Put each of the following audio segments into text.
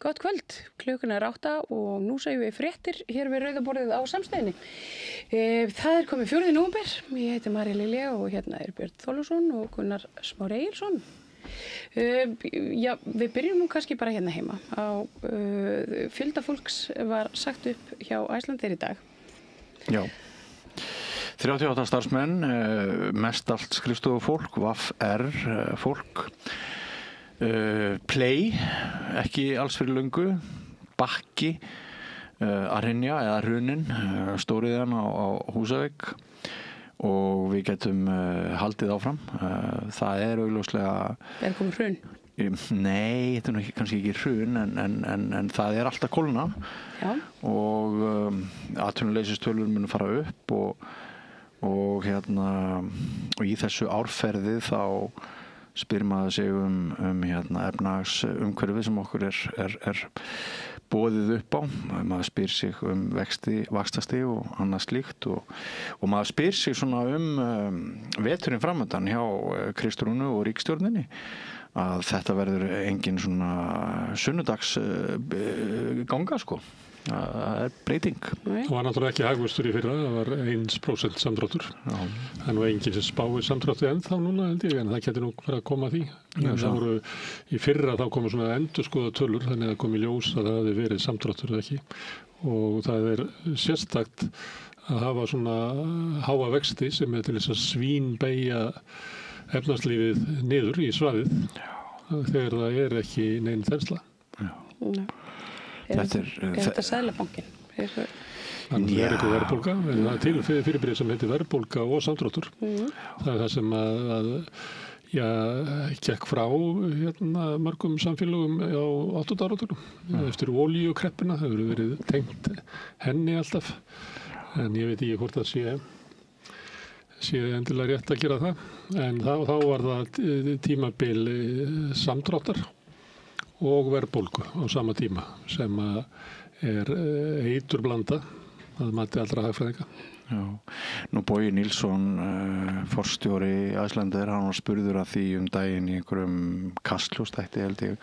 Gott kvöld, klukkan 8 og nú segjum við fréttir hér við Rauðaborðið á Samstöðinni. Það komið 4. nóvember, ég heiti Marja Lilja og hérna Björn Þorláksson og Gunnar Smári Egilsson. Við byrjum nú kannski bara hérna heima. Fjölda fólks var sagt upp hjá Icelandair í dag. Já. 38 starfsmenn, mest allt skrifstofufólk, VFR fólk. Play, ekki alls fyrir löngu, Bakki, Arhinja eða Hrunin, stóriðan á Húsavík og við getum haldið áfram. Það augljóslega... komið hrun? Nei, þetta kannski ekki hrun en það alltaf kólna. Já. Og atvinnuleysistölur munu fara upp og í þessu árferði þá spyr maður sig efnahagsumhverfi sem okkur er boðið upp á. Maður spyr sig vaxtastig og annað slíkt og maður spyr sig svona veturinn framöndan hjá Kristrúnu og ríkisstjórninni að þetta verður engin svona sunnudags ganga sko. Það breyting. Það var náttúrulega ekki hagvöxtur í fyrra, það var 1% samdráttur. Það er nú enginn sem spáir samdráttu ennþá núna held ég, en það getur nú bara að koma að því. En það voru í fyrra þá komu svona endurskoða tölur, þannig að kom í ljós að það hafi verið samdráttur eða ekki. Og það er sérstakt að hafa svona háa vexti sem til þess að svínbeygja efnahagslífið niður í svaðið þegar það ekki nein þensla. Já. Er þetta Seðlabankinn? Þannig eitthvað verðbólga, en það til fyrirbyrði sem heitir verðbólga og samdráttur. Það það sem gekk frá mörgum samfélögum á 8. áratugnum. Eftir olíukreppuna, það hefur verið tengt henni alltaf. En ég veit ekki hvort það sé endilega rétt að gera það. En þá var það tímabil samdráttar og verðbólgu á sama tíma sem eiturblanda að mati allra hagfræðinga. Já. Nú Bogi Nilsson, forstjóri Icelandair, hann var spurður að því daginn í einhverjum kastljósþætti held ég,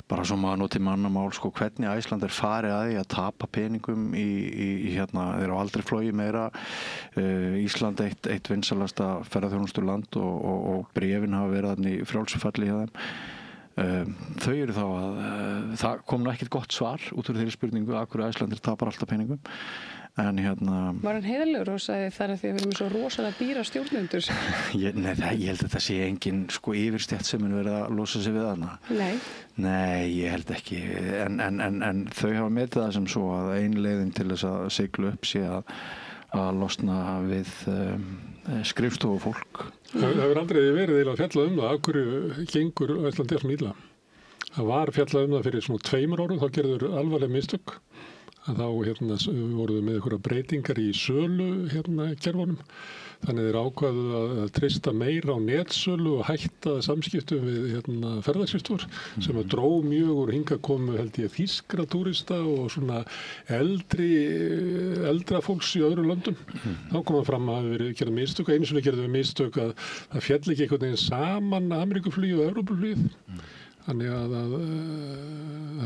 bara svo maður noti mannamál sko, hvernig Icelandair fari að því að tapa peningum í þeir á aldrei flói meira. Ísland eitt vinsalasta ferðaþjónustuland og bréfin hafa verið þarna í frjálsfalli hjá þeim. Þau þá að það kom nú ekkert gott svar út úr þeirri spurningu af hverju Icelandair tapar alltaf peningum en Var hann heiðarlegur og sagði þar að því að við erum svo rosalega dýra stjórnendur? Ég held að þetta sé engin yfirstétt sem verið að losa sig við hana. Nei, ég held ekki en þau hafa metið það sem svo að ein leiðin til þess að sigla upp sé að losna við skrifstofufólk. Það hefur aldrei verið eiginlega fjallað það af hverju gengur Icelandair svona illa. Það var fjallað það fyrir svona 2 árum, þá gerður alvarleg mistök. Þá voruð með einhverja breytingar í sölu kerfunum. Þannig þeir ákváðu að treysta meira á netsölu og hætta samskiptum við ferðaskrifstofur sem dró mjög úr hingað komu held ég þýskra túrista og svona eldra fólks í öðrum löndum. Þá kom það fram að hafi verið gerð mistök. Einu sinni gerðum við mistök að það féll ekki einhvern veginn saman Ameríkuflugið og Evrópuflugið. Þannig að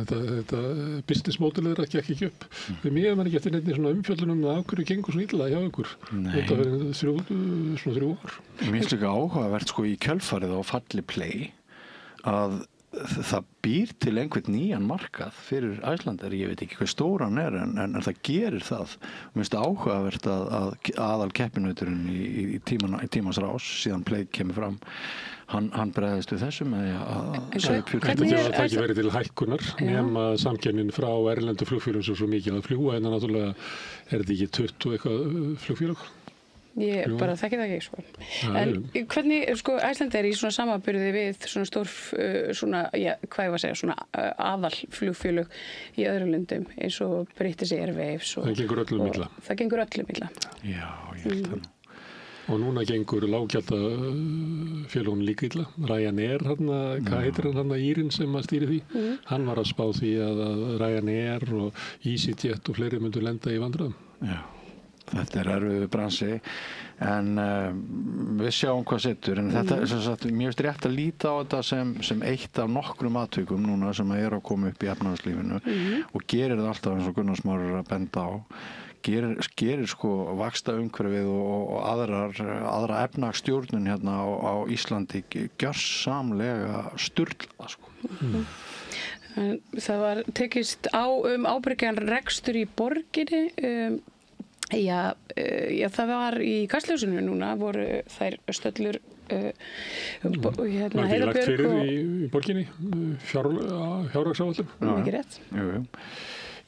þetta business model gekk ekki upp. Við mér ekki eftir neitt svona umfjöllun af hverju gengur svo illa hjá ykkur. Þetta verið svona 3 ár. Mér finnst líka áhugavert í kjölfarið á falli Play að það býr til einhvern nýjan markað fyrir Icelandair. Ég veit ekki hvað stóran en það gerir það. Mér finnst áhugavert að aðal keppinauturinn í tímans rás síðan Play kemur fram. Hann bregðist við þessu með Þetta ekki verið til hækkunar nema samkeppnin frá erlendu flugfélögum svo mikið að fljúga en náttúrulega þetta ekki 20 eitthvað flugfélög. Ég bara þekki það ekki sko. En hvernig Icelandair í svona samanburði við svona stór hvað ég var að segja svona aðal flugfélög í öðrum löndum eins og British Airways Það gengur öllum illa. Það gengur öllum illa. Já, ég held það. Og núna gengur lággjaldafélögum líka illa. Ryanair, hvað heitir hann Írinn sem stýri því? Hann var að spá því að Ryanair og EasyJet og fleiri myndu lenda í vandræðum. Já. Þetta erfiður bransi en við sjáum hvað setur en þetta sagt, mér finnst rétt að líta á þetta sem eitt af nokkrum atvikum núna sem að að koma upp í efnahagslífinu og gerir það alltaf eins og Gunnar Smári er að benda á gerir sko vaxta umhverfið og aðra efnahagsstjórnun hérna á Íslandi gjörsamlega sturlað sko. Það var tekist á ábyrgan rekstur í borginni Já, það var í Kastljósinu núna voru þær stöllur Var ekki lagt fyrir í borginni fjárhagsáætlun? Ekki rétt. Jú.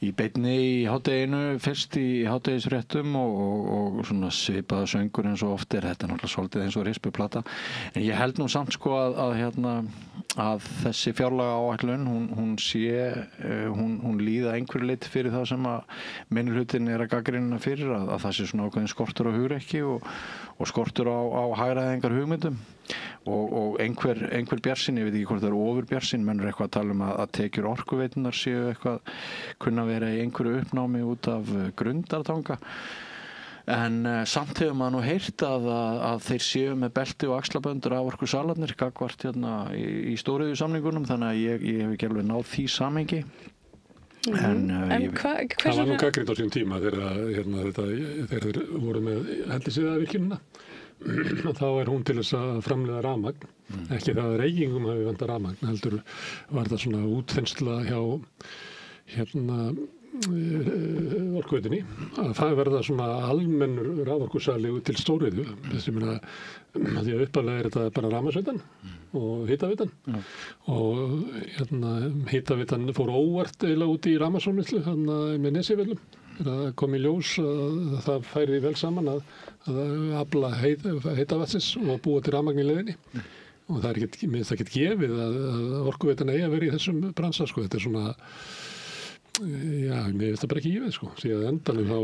Í beinni í hádeginu, fyrst í hádegisfréttum og svona svipaða söngur eins og oft þetta náttúrulega svolítið eins og rispuplata. En ég held nú samt sko að þessi fjárlagaáætlun, hún líða einhverju leyti fyrir það sem að minnihlutin að gagnrýna fyrir að það sé svona ákveðin skortur á hugrekki og skortur á hagræðingar hugmyndum. Og einhver bjartsýn, ég veit ekki hvort það ofurbjartsýn, menn eitthvað að tala að tekjur orkuveitunar séu eitthvað kunna vera í einhverju uppnámi út af Grundartanga en samt hefur maður nú heyrt að þeir séu með belti og axlaböndur af orkusalarnir gagnvart hérna í stóriðjusamningunum þannig að ég hef ekki alveg náð því samhengi en það var nú gagnrýnt á sín tíma þegar þeir voru með Hellisheiðarvirkjunina þá hún til þess að framleiða rafmagn ekki það að reykingum hafi vantað rafmagn heldur var það svona útþensla hjá orkuveitunni að það verða svona almennur raforkusali til stóriðju þess að því að uppalega þetta bara rafmagnsveitan og hitaveitan og hitaveitan fór óvart eiginlega út í rafmagnsframleiðslu með Nesjavöllum það kom í ljós að það færi vel saman að afla heitavatnsins og búa til rafmagn í leiðinni og það er ekki gefið að orkuveitan eigi að vera í þessum bransa sko. Þetta er svona mér finnst það bara ekki gefið sko. Síðan endanum þá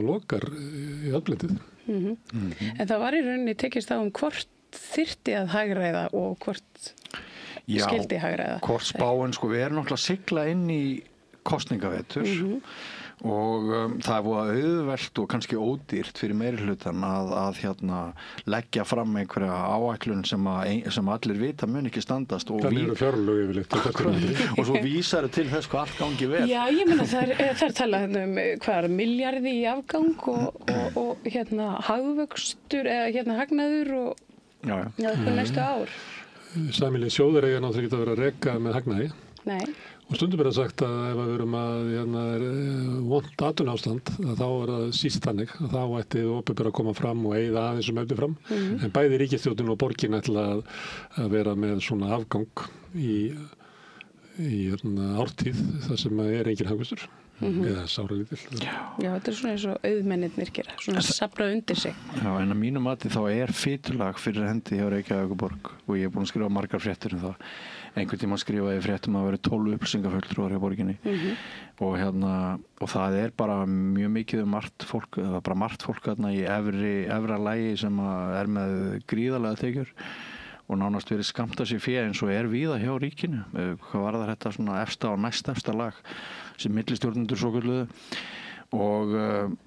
lokar í afblendið. En það var í rauninni tekist á hvort þyrfti að hagræða og hvort skyldi hagræða. Hvort spáin sko, við erum náttúrulega að sigla inn í kosningavetur og það er búið auðvelt og kannski ódýrt fyrir meirihlutan að leggja fram einhverja áætlun sem allir vita mun ekki standast og það eru fjárlög yfirleitt og svo vísar til þess hvað allt gangi vel. Já, ég meina það er talað hvað milljarði í afgang og hagvöxtur eða hagnaður og næstu ár. Sameiginlegir sjóðir eiga náttúrulega ekki að vera að reka með hagnaði. Nei. Og stundum er það sagt að ef við erum að vont atvinnuástand þá er það síst þannig að þá ætti opinber að koma fram og eyða aðeins efni fram en bæði ríkisstjórnin og borgin ætla að vera með svona afgang í ártíð þar sem er engin hagvöxtur eða sáralítill. Já, þetta er svona eins og auðmennirnir gera, svona safna undir sig. Já, en að mínu mati þá fitulag fyrir hendi hjá Reykjavíkurborg og ég búin að skrifa margar fréttir það. Einhvern tímann skrifaði fréttum að vera 12 upplýsingafulltrúar hjá borginni og það bara mjög mikið margt fólk, það var bara margt fólk í efra lagi sem er með gríðarlega tekjur og nánast verið skammta sér fé eins og víða hjá ríkinu. Hvað var það þetta svona efsta og næstefsta lag sem millistjórnendur svokölluðu og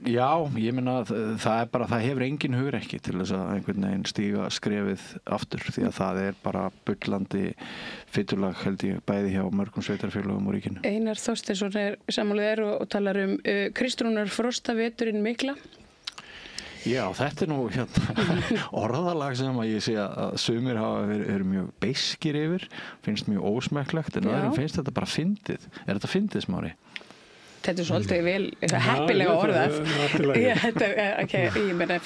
já, ég meina það hefur engin hugrekki til þess að einhvern veginn stíga skrefið aftur því að það bara bullandi fitulag held ég bæði hjá mörgum sveitarfélögum og ríkinu. Einar Þorsteinsson sammála og talar Kristrúnar Frosta veturinn mikla. Já, þetta nú orðalag sem að ég sé að sumir hafa verið mjög beiskir yfir, finnst mjög ósmekklegt en öðrum finnst þetta bara fyndið. Er þetta fyndið, Smári? Þetta er svolítið vel heppilega orðað. Ég meina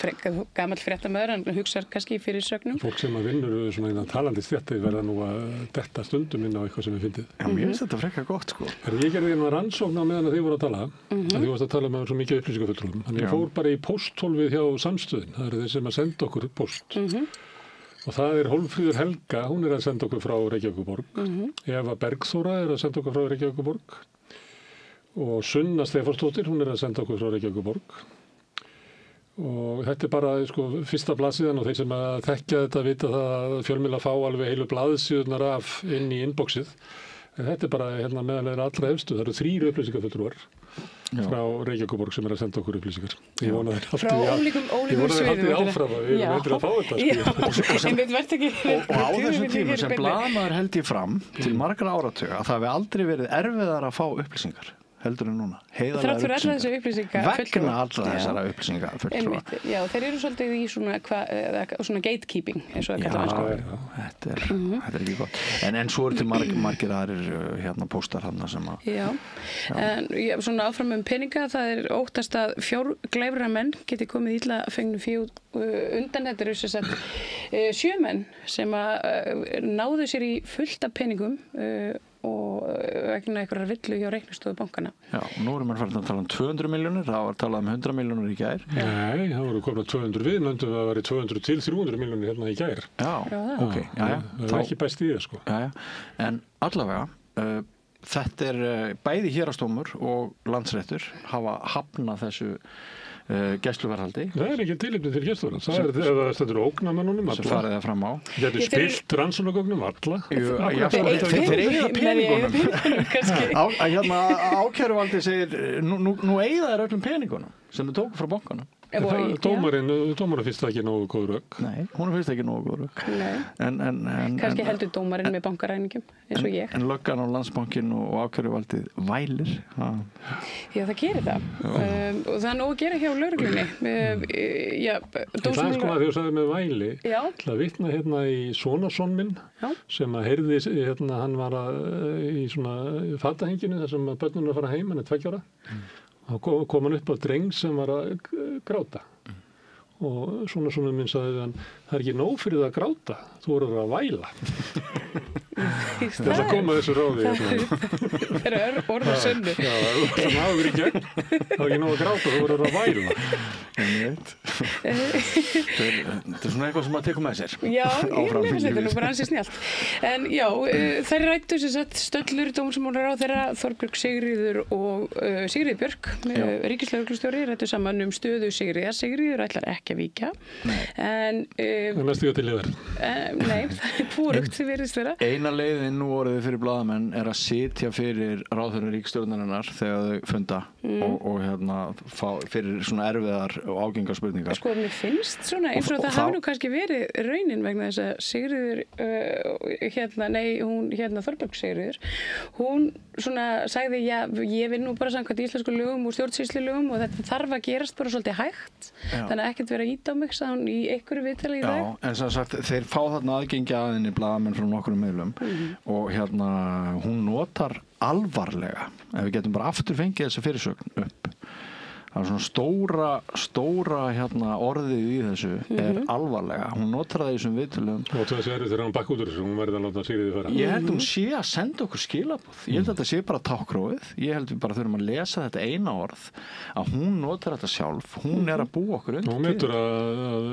gamall fréttamaður, hann hugsar kannski fyrir sögnum. Fólk sem að vinnur svona talandi frétti verða nú að detta stundum inn á eitthvað sem er fyndið. Já, mér finnst þetta frekar gott sko. Ég gerði nú rannsókn á meðan að þið voru að tala, að þið varst að tala með svo mikið upplýsingafulltrúum. Þannig ég fór bara í pósthólfið hjá Samstöðin, það eru þeir sem að senda okkur póst. Og það er Hólmfríður Helga, hún er að senda okkur frá Reykjavíkurborg. Eva Bergþóra er að senda okkur frá Reykjavíkurborg. Og Sunna Stefánsdóttir, hún er að senda okkur frá Reykjavíkurborg. Og þetta er bara fyrsta blaðsíðan og þeir sem að þekkja þetta vita það að fjölmiðlar fá alveg heilu blaðsíðurnar af inn í inboxið. En þetta er bara meðal allra efstu, það eru 3 upplýsingafulltrúar frá Reykjavíkurborg sem að senda okkur upplýsingar. Ég vona þeir frá ólíkum haldið áfram að við erum eitthvað að fá þetta. En við verðum ekki... Og á þessum tíma sem blaðamaður held ég fram til margra áratuga að það hefði aldrei verið erfiðar að fá upplýsingar heldur en núna. Þrátt fyrir alla þessu upplýsingar vegna alla þessara upplýsingar fulltrúa. Já, þeir eru svolítið í svona gatekeeping eins og það kallar sko. Þetta er ekki gott. En svo eru til margir aðrir póstar hann sem að... Já, en svona áfram peninga, það er óttast að fjárglæfra menn geti komið illa fengnum undan. Þetta eru sem sagt 7 menn sem að náðu sér í fullt af peningum og vegna einhverjar villu hjá reiknistofu bankana. Já, nú erum við farin að tala 200 milljónir, það var talað 100 milljónir í gær. Nei, það voru komin 200 við, nöndum það væri 200 til 300 milljónir hérna í gær. Já, ok. Það ekki bæst í það, sko. Já, en allavega, þetta bæði héraðsdómur og landsréttur hafa hafnað þessu gæsluvarðhaldi. Það ekki tilefni til gæsluvarðhalds. Það ef það stendur ógnamennunum alla. Sem farið það fram á. Getur spilt rannsóknargögnum alla. Þeir eiga peningunum. Ákæruvaldið segir, nú eiga þær öllum peningunum sem þau tóku frá bankanum. Dómarinn finnst það ekki nógu góð rök. Nei, hún finnst það ekki nógu góð rök. Kannski heldur dómarinn með bankaræningum eins og ég. En löggan á Landsbankinn og ákæruvaldið vælir. Já, það gerir það. Og það er nógu að gera hjá lögreglunni. Það er sko að því að sagði með væli. Það vitna hérna í sonarson minn sem að heyrði, hann var í svona fatahenginu þar sem börnunum að fara heim, hann 2 ára. Þá kom hann upp á dreng sem var að gráta og svona minn sagði hann, það er ekki nóg fyrir það að gráta, þú voru að væla. Það koma þessu ráði. Það er orð og sönnu. Já, það er náður í gegn, það er ekki nóg að gráta, þú voru að væla. Þetta er svona eitthvað sem að tekum með sér. Já, ég finnst þetta nú bara ansi snjallt. En já, þær rættu sem sagt Stöllur, dómsmálaráðherra, Þorbjörg Sigríður og Sigríður Björk, ríkislögreglustjóri, rættu saman stöðu Sigríðar. Sigríður ætlar ekki að víkja. En næstu til liðar. Nei, það er hvorugt sem virðist vera. Eina leiðin nú orðið fyrir blaðamenn er að sitja fyrir ráðherra ríkisstjórnarinnar þegar þau funda og fyrir svona erfiðar og ágengar spurningar. Sko, mér finnst svona eins og það hafi nú kannski verið raunin vegna þess að Sigríður Þorbjörg Sigríður, hún svona sagði, já, ég vil nú bara samkvæmt íslensku lögum og stjórnsýslulögum og þetta þarf að gerast bara svolítið hægt. Þannig að ekkert vera ít á mig, sagði hún í einhverju viðtali í dag. Já, en sem sagt, þeir fá þarna aðgengi að henni blaðamenn frá nokkrum miðlum og hún notar alvarlega, ef við getum bara aftur fengið þessa fyrirsögn upp. Það er svona stóra orðið í þessu er alvarlega. Hún notar það í þessum viðtölum. Og þessi þegar hann bakk út úr þessu, hún verði að láta Sigríði fara. Ég held hún sé að senda okkur skilaboð. Ég held að þetta sé bara tákróið. Ég held við bara þurfum að lesa þetta eina orð, að hún notar þetta sjálf. Hún er að búa okkur undir. Hún metur að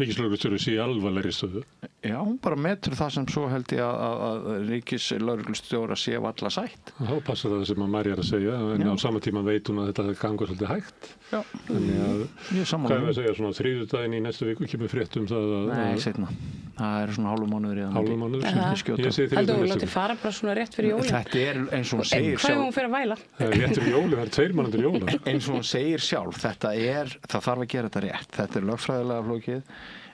ríkislögreglustjóri sé alvarlegri stöðu. Já, hún bara metur það sem svo held ég að ríkislögreglustjóra sé valla sætt. Þá passar það sem að Marja er að segja, en á sama tíma veit hún að þetta gangur svolítið hægt. Já, ég er sammála. Hvað er að segja, svona þriðjudaginn í næstu viku kemur frétt það að... Nei, seinna. Það er svona hálfur mánuður í það. Hálfur mánuður? Heldur þú látið fara bara svona rétt fyrir jólin? Þetta er eins og hún segir sjálf. Hvað er hún fyrir að væla? Það er rétt fyrir jólin, það er 2 mánuðir jóla. Eins og hún segir sjálf, það þarf að gera þetta rétt. Þetta er lögfræðilega flókið.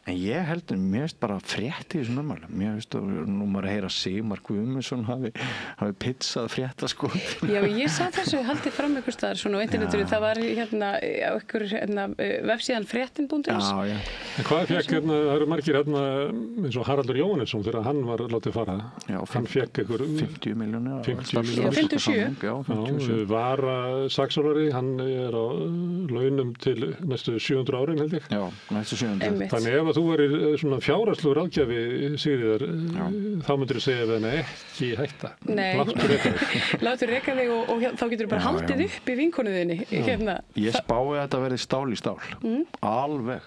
En ég heldur, mér veist bara frétt í þessum umhverfum. Mér veist, nú maður að heyra Sigmar Guðmundsson hafi pizzað fréttaskot. Já, ég sá þessu haldið fram einhvers staðar svona á internetinu. Það var á einhver vefsíðan fréttin.is. Já. En hvað fekk það eru margir eins og Haraldur Jóhannesson þegar hann var látið fara. Já, hann fekk einhver 50 milljónir. 57. Já, vara saksólari, hann er á launum til næstu 700 árin held ég. Já, næstu 700. Þannig ef þú verið svona fjárhagslegur ráðgjafi Sigríðar, þá myndir þú segja við henni ekki hætta. Nei, látur reka þig og þá getur þú bara haldið upp í vinkonuðinni. Ég spái að þetta verði stál í stál. Alveg.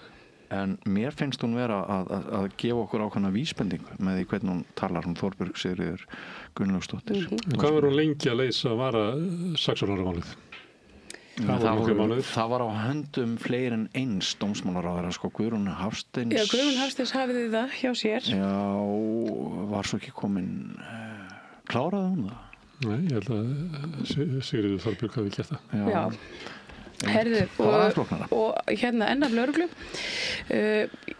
En mér finnst hún vera að gefa okkur ákveðna vísbendingu með því hvernig hún talar Þorbjörg Sigríður Gunnlaugsdóttir. Hvað var hún lengi að leysa að vara saksóknaramálið? Það var á höndum fleiri en eins dómsmálaráðherra, sko, Guðrún Hafsteins. Já, Guðrún Hafsteins hafið það hjá sér. Já, var svo ekki komin, kláraði hún það? Nei, ég held að Sigríður Þorbjörg hafi gert það. Já. Herðu, og hérna ennaf lögreglu.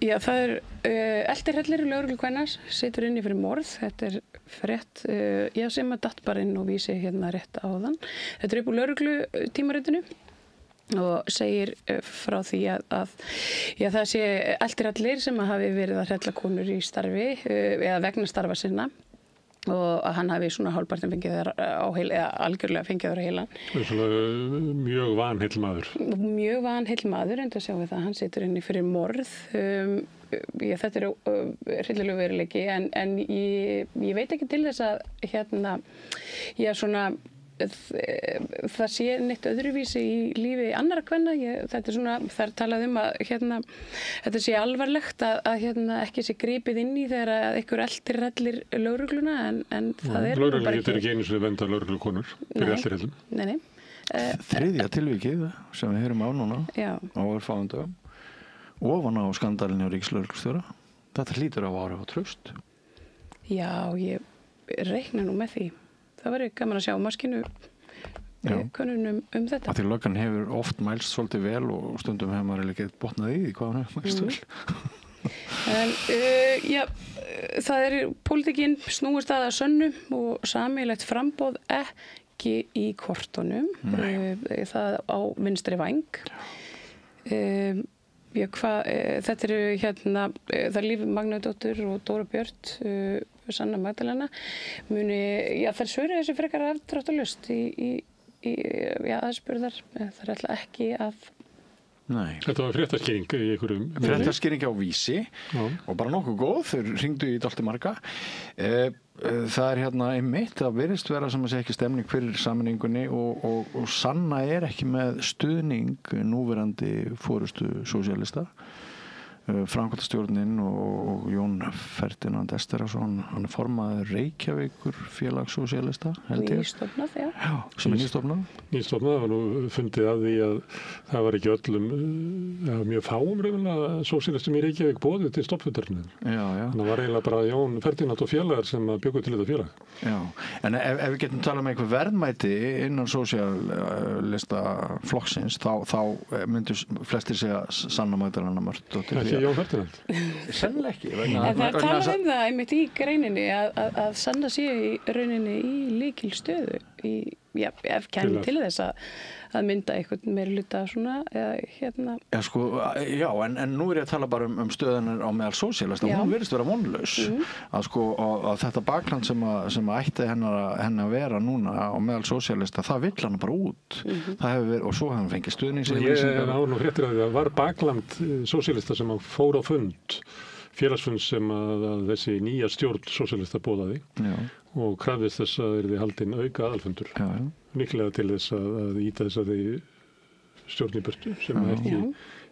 Já, það eldirhellir lögreglukvennas situr inni fyrir morð. Þetta frétt, sem að datt bara inn og vísi hérna rétt áðan. Þetta upp úr lögreglu tímaritinu og segir frá því að það sé eldirhellir sem að hafi verið að hrella konur í starfi eða vegna starfa sinna. Og að hann hafi svona hálfpartin fengið þær á heil, eða algjörlega fengið þær á heilan. Það svona mjög vanheill maður. Mjög vanheill maður, enda sjáum við það, hann situr inni fyrir morð. Þetta hryllilegu veruleiki, en ég veit ekki til þess að það sé neitt öðruvísi í lífi annarra kvenna. Þetta svona, það talað að þetta sé alvarlegt að ekki sé gripið inn í þegar að einhver eldirhellir lögregluna, en það er lögregla getur ekki einu sinni vernda lögreglukonur fyrir eldirhellum. Nei. Þriðja tilvikið sem við heyrum á núna á örfáum dögum ofan á skandalinn hjá ríkislögreglustjóra. Þetta hlýtur á áhrif á traust. Já, ég reikna nú með því. Það verður gaman að sjá maskinu könnunum þetta. Því löggan hefur oft mælst svolítið vel og stundum hefur maður ekki botnað í því hvað hann hefur mælst vel. En það pólitíkin snúist að sönnu og sameiginlegt framboð ekki í kortunum. Það á vinstri væng. Þetta það Líf Magnúsdóttur og Dóra Björt, Sanna Magdalena þær svöruðu þessu frekar afdráttarlaust í aðspurðar. Það ætla ekki að Þetta var fréttaskýring í einhverjum fréttaskýring á Vísi og bara nokkuð góð, þeir hringdu í dálítið marga. Það einmitt, það virðist vera sem að segja ekki stemning fyrir sameiningunni og Sanna ekki með stuðning núverandi forystu sósíalista. Framkvæmdastjórnin og Jón Ferdinand Esterason, hann formaður Reykjavíkur félagssósíalista, held ég. Nýstofnað, sem nýstofnað. Nýstofnað, var nú fundið að því að það var ekki öllum, mjög fáum raunlega sósíalistum í Reykjavík boðið til stofnfundarinn. Þannig var eiginlega bara Jón Ferdinand og félagar sem bjuggu til þetta félag. Já, en ef við getum talað um einhver verðmæti innan sósíalista flokksins, þá myndu flestir segja Sanna Magdalena Mörtudóttir. Ekki Jón Ferdinand. Sennilega ekki. En það talað það einmitt í greininni að Sanna sé í rauninni í lykilstöðu ef kæmi til þess að mynda einhvern meirihluta svona en nú ég að tala bara um stöðunar á meðal sósíalista, hún virðist vera vonlaus að þetta bakland sem að ætti hennar að vera núna á meðal sósíalista, það vill hann bara út. Það hefur verið, og svo hefur hann fengið stuðningsyfirlýsingar. Ég á nú fréttir að það var bakland sósíalista sem fór á fund, félagsfund sem að þessi nýja stjórn sósíalista boðaði og krafðist þess að yrði haldinn auka aðalfundur. Líklega til þess að ýta þessari stjórn í burtu sem ekki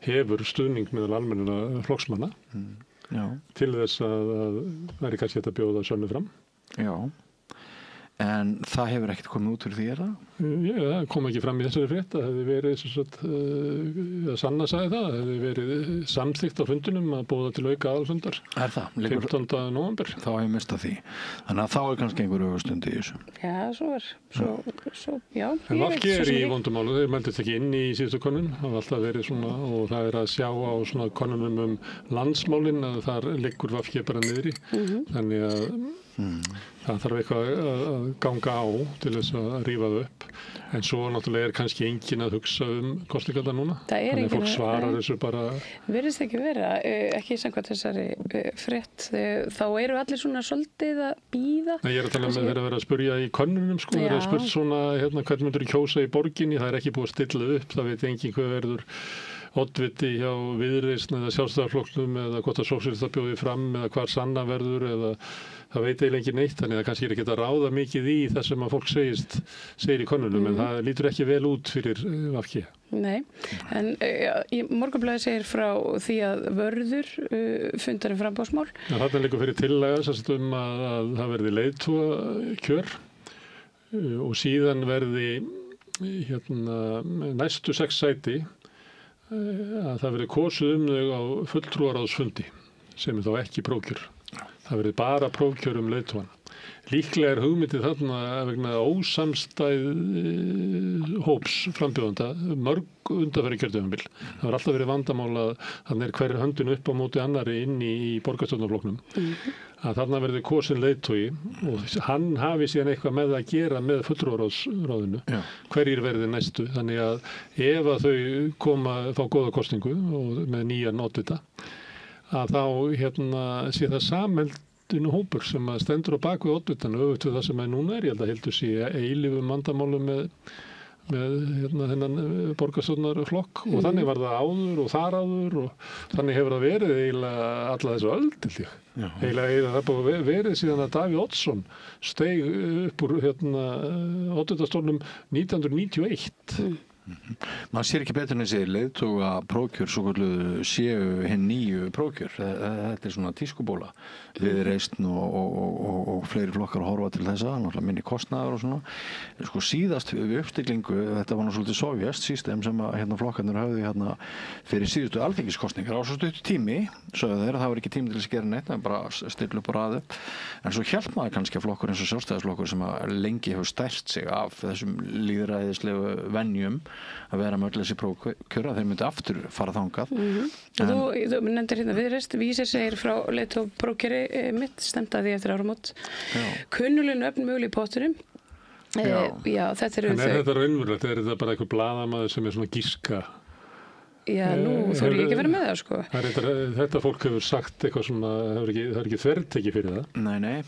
hefur stuðning meðal almennina flokksmanna til þess að væri kannski þetta bjóða sönnu fram. Já. En það hefur ekkert komið út fyrir því, það? Það kom ekki fram í þessari frétt. Það hefði verið, Sanna sagði það hefði verið samþykkt á fundunum að boða til auka aðalfundar. Það? 15. nóvember. Þá hef ég mistað því. Þannig að þá kannski einhver öfustund í þessu. Já, svo. En VG í vondumálu, þeir meldist ekki inn í síðustu könnun. Það hafa alltaf verið svona, og það að sjá á svona könnunum landsmálin að þar liggur VG bara niðri. Þannig að það þarf eitthvað að ganga á til þess að rífa það upp, en svo náttúrulega kannski enginn að hugsa kosningarnar núna. Þannig að fólk svarar þessu bara. Virðist ekki vera, ekki samkvæmt þessari frétt, þá eru allir svona svolítið að bíða. Ég er að tala þeir að vera að spurja í könnunum, þeir eru að spurt svona, hvern myndur kjósa í borginni, það er ekki búið að stilla upp, það veit enginn hvað verður oddviti hjá Viðreisn eða Sjálfstæðisflokknum eða hvort að sósíalistar bjóði fram eða hvar Sanna verður eða það veit eiginlega ekki neitt, þannig að kannski ekki að ráða mikið í það sem að fólk segir í könnunum, en það lítur ekki vel út fyrir VG. Nei, en Morgunblaðið segir frá því að vörður fundarinn framboðsmál. Þarna liggur fyrir tillaga að það verði leiðtogakjör og síðan verði næstu 6 sæti að það verði kosið þau á fulltrúaráðsfundi sem er þá ekki prófkjör. Það verði bara prófkjör leiðtogann. líklega hugmyndið þarna vegna ósamstæð hóps frambjóðanda mörg undanfæri kjörtímabil. Það var alltaf verið vandamál að þannig hver höndin upp á móti annari inn í borgarstjórnarflokknum. Að þarna verði kosin leiðtogi og hann hafi síðan eitthvað með að gera með fulltrúaráðinu. Hverjir verði næstu. Þannig að ef að þau fá góða kosningu og með nýjan oddvita, að þá sé það samheldinu hópur sem að stendur á bakvið oddvitan öfugt við það sem núna ég held að heldur sé eilífum vandamálum með þennan borgarstjórnarflokk og þannig var það áður og þar áður og þannig hefur það verið eiginlega alla þessu öld til ég. Eiginlega það búið verið síðan að Davíð Oddsson steig upp úr oddvitastólnum 1991. Maður sér ekki betur en þessi leiðtoga prókjör svo kalluðu séu hinn nýju prókjör. Þetta svona tískubóla. Viðreisn og fleiri flokkar að horfa til þessa, náttúrulega minni kostnaður og svona. Sko síðast við uppstillingu, þetta var svolítið sovjast system sem að flokkarnir höfðu fyrir síðustu alþingiskostningar á svo stuttu tími, sögðu þeir að það var ekki tími til að gera neitt, en bara stilla upp og raða upp. En svo hélt maður kannski að flokkur eins og Sjálfstæðisflokkur sem að lengi hefur stært sig af þessum lýðræðislegu venjum að vera með öll þessi prófkjör að þeir myndi aftur fara þangað. Þú nefndir Viðreisn, Vísir segir frá leiðtoga prófkjöri mitt stemtaði eftir áramót. Kunnuleg nöfn möguleg í pottinum. Já, þetta eru þau. En þetta raunverulegt? Er þetta bara einhver blaðamaður sem svona gíska? Já, nú þóri ég ekki að vera með það, sko. Þetta fólk hefur sagt eitthvað svona, það er ekki þverteki fyrir það. Nei.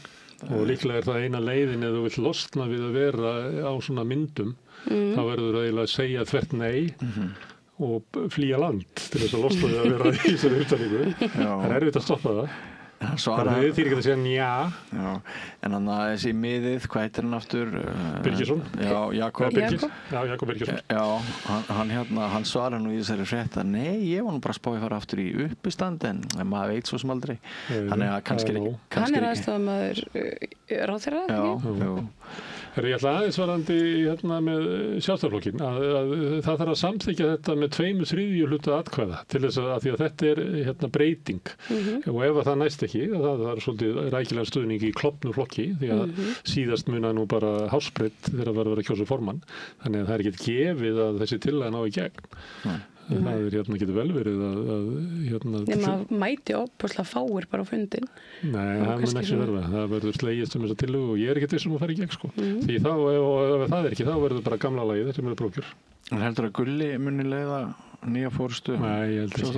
Og líklega er það eina leiðin ef þú vill losna við að vera á svona myndum, þá verður það eiginlega að segja þvert nei og flýja land til þess að losna við að vera í þessari upptalningu. Það er erfitt að stoppa það. Þannig að þið þýr ekki að segja njá. En hann að þessi miðið, hvað heitir hann aftur? Birgisson. Já, Jakob Birgisson. Já, hann svarar nú í þessari frétt að nei, ég var nú bara að spá að fara aftur í uppistand en maður veit svo sem aldrei. Þannig að kannski hann er aðstofamaður ráðherra, ekki? Já. Ég ætla aðeins varandi með Sjálfstæðisflokkinn að það þarf að samþykkja þetta með 2/3 hluta atkvæða til þess að því að þetta er breyting og ef það næst ekki, það er svolítið rækilega stuðning í klofnu flokki því að síðast muna nú bara hásbreytt þegar það var að vera kjósa formann þannig að það er ekki gefið að þessi tillaga ná í gegn. Það getur vel verið að maður mæti opaslega fáir bara á fundin. Nei, það mun ekki verða. Það verður slegist þessa tillögu og ég er ekkert viss að fara í gegn, sko. Því þá, ef það er ekki, þá verður bara gamla lagið sem eru prófkjör. En heldur að Gulli muni leiða nýja fórustu? Nei, ég held ekki.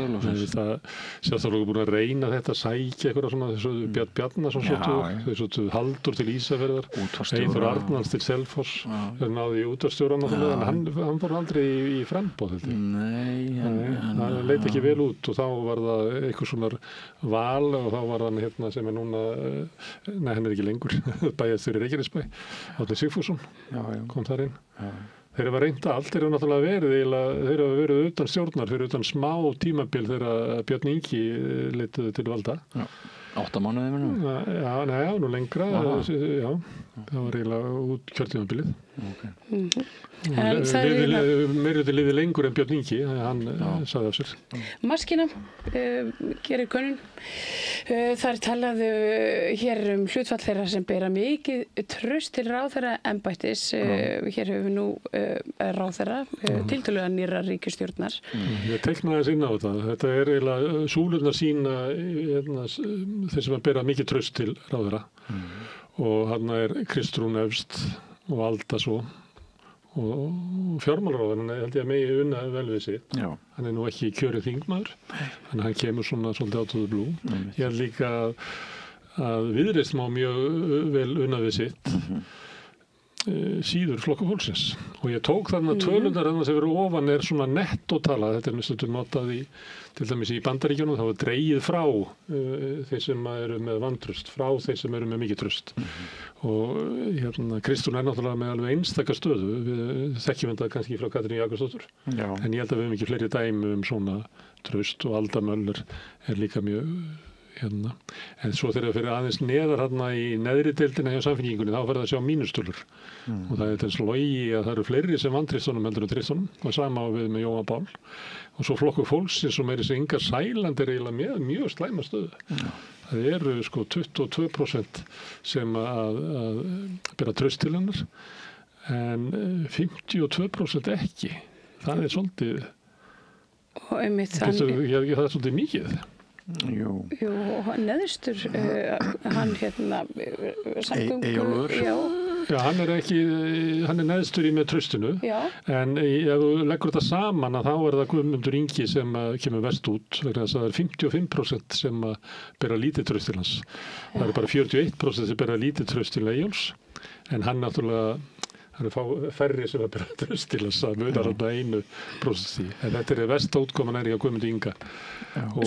Sjálfstæðisflokkur búin að reyna þetta, sækja eitthvað svona, þessu Björn Bjarnason þessu Halldór til Ísafjarðar, Eyþór Arnalds til Selfoss, þeir náðu í útvarpsstjórann en hann fór aldrei í framboð, held ég. Nei, það leit ekki vel út og þá var það eitthvað svona val og þá var hann sem er núna, nei, hann er ekki lengur, bæjarstjóri Reykjanesbæ, Árni Sigfússon, kom þar inn. Þeir hafa reynt allt, þeir hafa náttúrulega verið utan stjórnar, fyrir utan smá tímabil þegar Björn Ingi leituðu til valda. 8 mánuði minnum? Já, nú lengra, já, það var eiginlega út kjörtímabilið. Meirhluti liði lengur en Björn Ingi, hann sagði af sér. Maskína gerir könnun. Það talað hér hlutfall þeirra sem bera mikið traust til ráðherra embættis. Hér höfum við nú ráðherra, tiltölulega nýrrar ríkisstjórnar. Ég teiknaði þess inn á þetta. Þetta er eiginlega súlurnar sína þeir sem bera mikið traust til ráðherra. Og hann er Kristrún efst og Alda svo. Og fjármálaráðan held ég að megi unna vel við sig. Hann er nú ekki kjörið þingmaður þannig að hann kemur svona svolítið out of the blue. Ég held líka að Viðreisn má mjög vel unna við sitt síður Flokkur fólksins og ég tók þarna tölundar sem eru ofan er svona nettotala þetta er stundum notað til dæmis í Bandaríkjunum þá er dregið frá þeir sem eru með vantraust frá þeir sem eru með mikið traust og Kristrún er náttúrulega með alveg einstaka stöðu við þekkjum þetta kannski frá Katrínu Jakobsdóttur en ég held að við höfum ekki fleiri dæmi svona traust og Alda Möller er líka mjög en svo þegar fyrir aðeins neðar í neðri deildina hjá Samfylkingunni þá verður það að sjá mínustölur og það er þess logi að það eru fleiri sem vantristunum heldur en tristunum og sama við með Jóhann Pál og svo Flokkur fólksins sem er þessi Inga Sæland er eiginlega með mjög slæma stöðu Það eru sko 22% sem að bera traust til hennar en 52% ekki. Það er svolítið, og einmitt það er svolítið mikið. Jú, og neðstur hann Eyjólfur. Já, hann er neðstur í með traustinu, en ef þú leggur þetta saman að þá er það Guðmundur Ingi sem kemur verst út, vegna þess að það er 55% sem bera lítið traust til hans. Það er bara 41% sem bera lítið traust til Eyjóls, en hann náttúrulega, það er færri sem bera traust til hans að munar þarna 1%. En þetta er versta útkoman hjá Guðmundi Inga.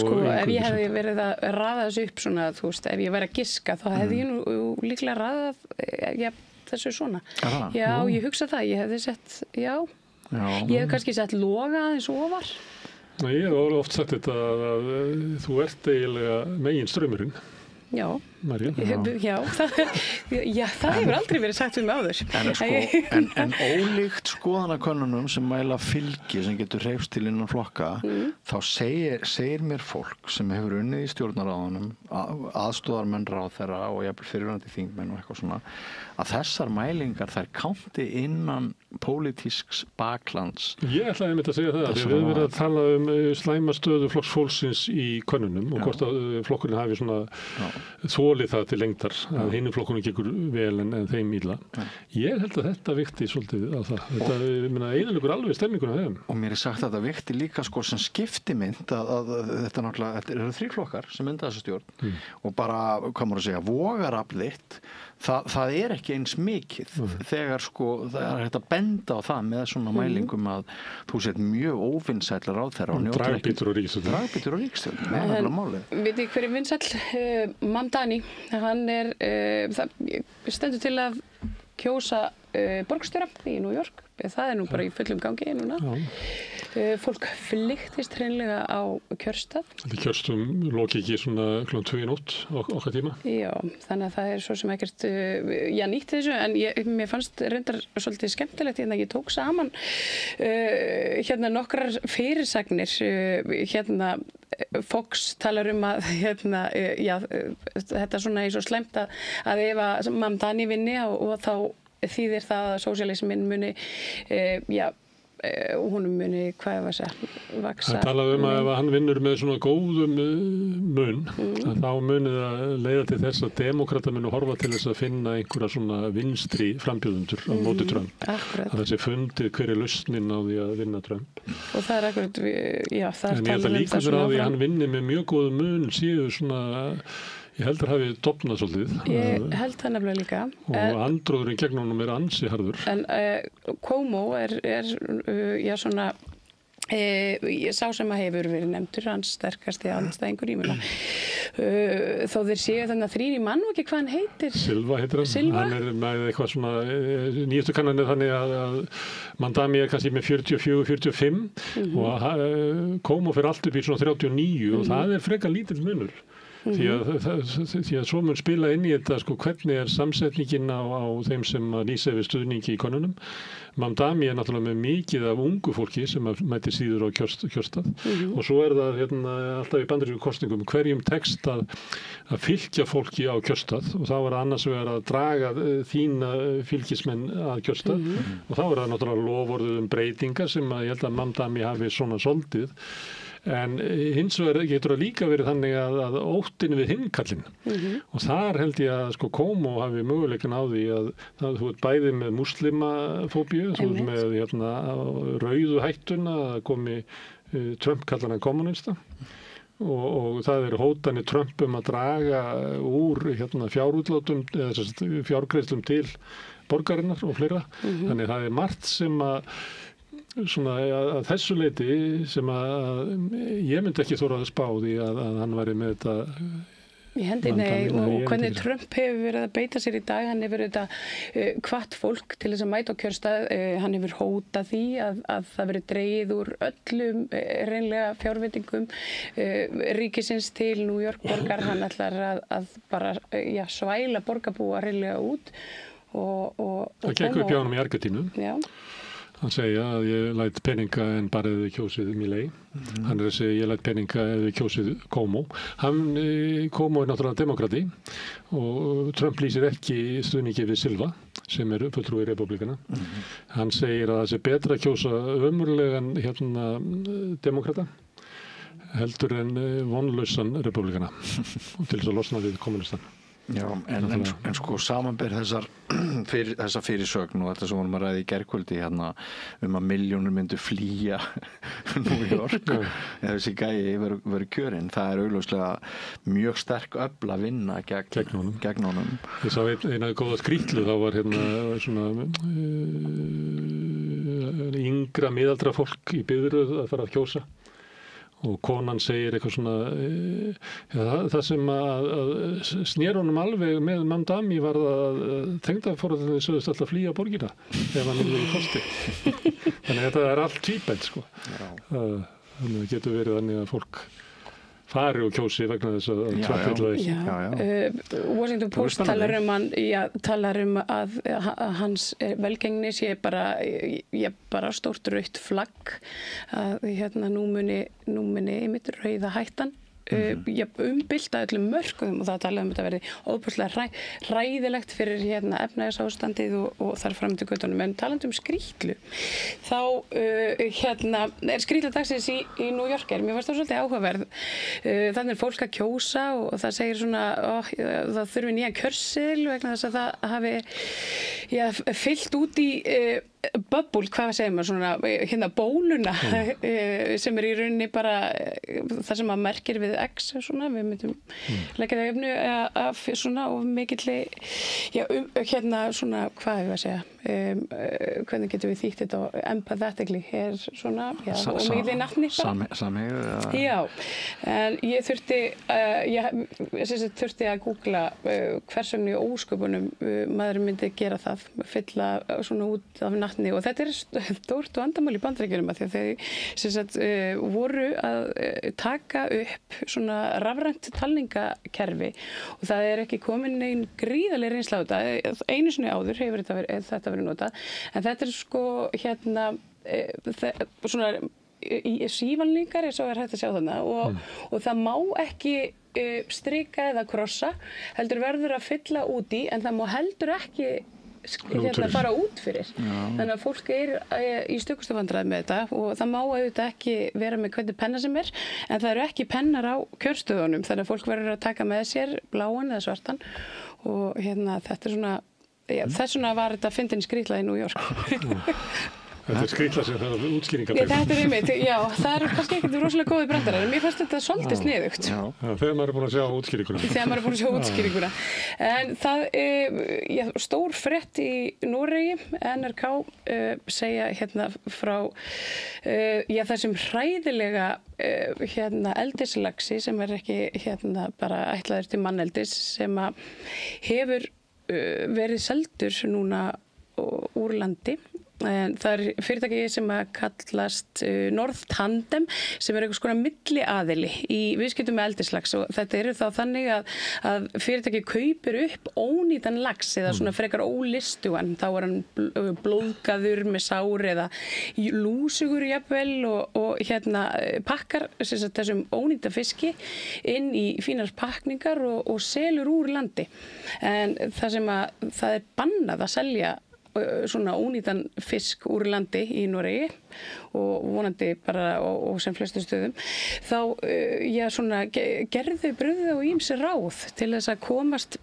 Sko, ef ég hefði verið að raða þessu upp svona, þú veist, ef ég væri að giska, þá hefði ég nú líklega raðað, þessu svona. Já, ég hugsa það, ég hefði sett, ég hef kannski sett Loga aðeins ofar. Ég hef oft sagt þetta að þú ert eiginlega megin straumurinn. Já, María. það hefur aldrei verið sagt um áður. En ólíkt skoðanakönnunum sem mæla fylgi sem getur hreyfst til innan flokka, þá segir mér fólk sem hefur unnið í stjórnarráðunum, aðstoðarmenn ráðherra og jafnvel fyrirverandi þingmenn og eitthvað svona, að þessar mælingar þær kánti innan pólitísks baklands. Ég ætlaði einmitt að segja það, við höfum verið að tala um slæma stöðu Flokks fólksins í könnunum og hvort að flokkurinn hafi svona þolið það til lengdar að hinum flokkunum gengur vel en þeim illa. Ég held að þetta vikti svolítið á það. Þetta eyðileggur alveg stemninguna þeim. Og mér er sagt að þetta vikti líka sko sem skiptimynd að þetta náttúrulega, þetta eru 3 flokkar sem mynda þessa stjórn og bara, hvað maður að segja, vogarafl þitt, það er ekki eins mikið þegar sko, það er hægt að benda á það með svona mælingum að þú sett mjög óvinnsæll ráðherra og dragbítur og ríkisstjórn. Það er alveg málið. Vitið hver er vinsæll? Mamdani, hann er stendur til að kjósa borgarstjóra í New York. Það er nú bara í fullum gangi núna. Fólk flykktist hreinlega á kjörstað. Þetta kjörstum loki ekki svona klukkan 2 í nótt okkar tíma. Já, þannig að það er svo sem ekkert nýtt þessu, en mér fannst reyndar svolítið skemmtilegt hérna ég tók saman nokkrar fyrirsagnir Fox talar að þetta svona eins og slæmt að ef að Mamdani vinni og þá þýðir það að sósíalisminn muni honum muni, hvað var það, vaksa. Það talaði að ef hann vinnur með svona góðum mun, þá muni það leiða til þess að demókratar muni horfa til þess að finna einhverja svona vinstri frambjóðendur á móti Trump. Að þessi fundið hver er lausnin á því að vinna Trump. Og það er akkurat, það er en ég held að líka fyrir á því að hann vinni með mjög góðum mun síðu svona. Ég held að hafi dofnað svolítið. Ég held það nefnilega líka. Og andróðurinn gegn honum er ansi harður. En Cuomo er svona, sá sem að hefur verið nefndur, hans sterkasti andstæðingur í muna. Þó þeir séu þannig að 3 í mann og ekki hvað hann heitir. Silva heitir hann. Silva? Hann er með eitthvað svona, nýjastu kannanir þannig að Mamdani er kannski með 44-45 og Cuomo fyrir allt upp í svona 39 og það er frekar lítill munur. Því að svo mun spila inn í þetta sko, hvernig er samsetningin á þeim sem lýsa yfir stuðningi í konunum. Mamdani er náttúrulega með mikið af ungu fólki sem mætir síður á kjörstað og svo er það alltaf í bandarísku kosningum hverjum tekst að fylgja fólki á kjörstað og þá er það annars vegar að draga þína fylgismenn að kjörstað og þá er það náttúrulega loforðum breytingar sem ég held að Mamdani hafi svona soldið. En hins vegar getur það líka verið þannig að óttinn við hinnkallinn og þar held ég að sko Cuomo hafi möguleikin á því að þú ert bæði með múslimafóbíu, þú ert með rauðu hættuna að komi Trump kallar hann kommunista og það eru hótanir Trump að draga úr fjárútlátum eða fjárgreiðslum til borgarinnar og fleira. Þannig það er margt sem svona að þessu leyti sem að ég myndi ekki þóra að spá því að hann væri með þetta í hendinni og hvernig Trump hefur verið að beita sér í dag, hann hefur hvatt fólk til þess að mæta á kjörstað, hann hefur hótað því að það verið dregið úr öllum reynlega fjárveitingum ríkisins til New York borgar, hann ætlar að bara svæla borgarbúa reynlega út og það gekk upp hjá honum í Argentínu. Já. Hann segja að ég læt peninga en bara ef við kjósið Milei. Hann að segja ég læt peninga ef við kjósið Cuomo. Cuomo náttúrulega demokrati og Trump lýsir ekki stuðningi við Silva sem fulltrúi repúblikana. Hann segir að það sé betra að kjósa ömurlegan demokrata heldur en vonlausan repúblikana til þess að losna við kommunistan. Já, en sko samanber þessa fyrirsögn og þetta sem vorum að ræða í gærkvöldi að milljónir myndu flýja New York eða þessi gæi verið kjörinn. Það augljóslega mjög sterk öfl að vinna gegn honum. Ég sá eina góða skrýtlu, þá var svona yngra miðaldra fólk í biðröð að fara að kjósa. Og konan segir eitthvað svona, það sem að snér honum alveg með Mamdami var að tengdaforeldrarnir sögðust alltaf flýja borgina ef hann í kosti. Þannig að þetta allt tvíbent, sko. Þannig að getur verið þannig að fólk fari og kjósi vegna þess að Trump vill það ekki. Washington Post talar að hans velgengni sé bara stórt rautt flagg að nú muni einmitt rauða hættan umbylta öllum mörkum og það talaði þetta verði óbúslega hræðilegt fyrir efnahagsástandið og þar fram til göttunum. En talandi skrýtlu, þá skrýtla dagsins í New York mér fannst það svolítið áhugaverð. Þannig fólk að kjósa og það segir svona það þurfi nýja kjörseðil vegna þess að það hafi fyllt út í bubble, hvað segir maður, svona bóluna sem í rauninni bara það sem að merkir við X svona, við myndum leggja það efnu af svona og mikilli svona, hvað hefur að segja hvernig getum við þýtt þetta og empathetically svona, og mikilli nafni samhegðu já, en ég þurfti að googla hvers vegna í ósköpunum maður myndi gera það, fylla svona út af nafni, og þetta stórt vandamál í Bandaríkjunum af því að þau voru að taka upp svona rafrænt talningakerfi og það ekki komin neinn gríðarleg reynsla á þetta. Einu sinni áður hefur þetta verið notað, en þetta sko svona sívalningar eins og hægt að sjá þarna og það má ekki strika eða krossa, heldur verður að fylla út í, en það má heldur ekki fara út fyrir. Þannig að fólk í stökustu vandræðum með þetta og það má auðvitað ekki vera með hvernig penna sem en það eru ekki pennar á kjörstöðunum, þannig að fólk verður að taka með sér bláan eða svartan og þetta svona þess vegna var þetta fyndin skrýtla í New York. Þetta skrýtla sem það útskýringar. Þetta einmitt, já, það kannski ekkert rosalega góði brandarar, en mér fannst þetta svolítið sniðugt. Þegar maður búin að sjá útskýringuna. En það stór frétt í Noregi, NRK segja frá þessum hræðilega eldislaxi sem ekki bara ætlaður til manneldis sem hefur verið seldur núna úr landi. En það fyrirtæki sem að kallast North Tandem sem einhvers konar milliaðili í viðskiptum með eldislax og þetta þá þannig að fyrirtæki kaupir upp ónýtan lax eða svona frekar ólistugan, þá hann blóðgaður með sár eða lúsugur jafnvel og pakkar þessum ónýta fiski inn í fínar pakningar og selur úr landi. En það sem að það bannað að selja svona ónýtan fisk úr landi í Noregi og vonandi bara og sem flestu stöðum, þá svona gerðu brugðu og ýmsi ráð til þess að komast